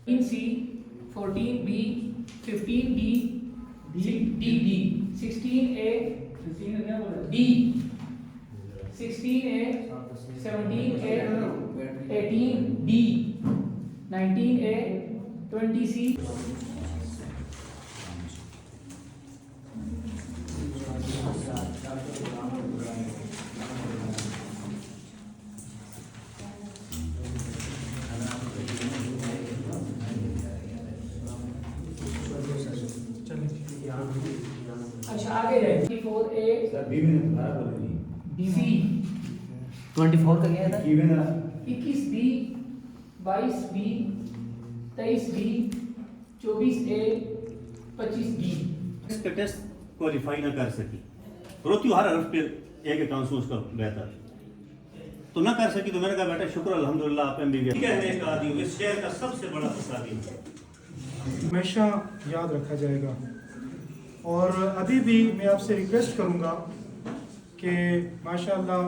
C, 14B, 15D, D, 16A, D, 16A, 17A, 18D, 19A, 20C. अच्छा आगे जाए 24A sir B में दोबारा बोलेंगे C 24 का क्या है 21B 22B 23B 24A 25B। इसका टेस्ट क्वालिफाई ना कर सकी रोती हर हरफ पे एक एक आंसू उसका बेहतर तो ना कर सकी तो मैंने कहा बेटा शुक्र अल्हम्दुलिल्लाह आप एमबीबीएस कहने का आदमी इस शहर का सबसे बड़ा फसादी है हमेशा याद रखा जाएगा। और अभी भी मैं आपसे रिक्वेस्ट करूंगा कि माशाअल्लाह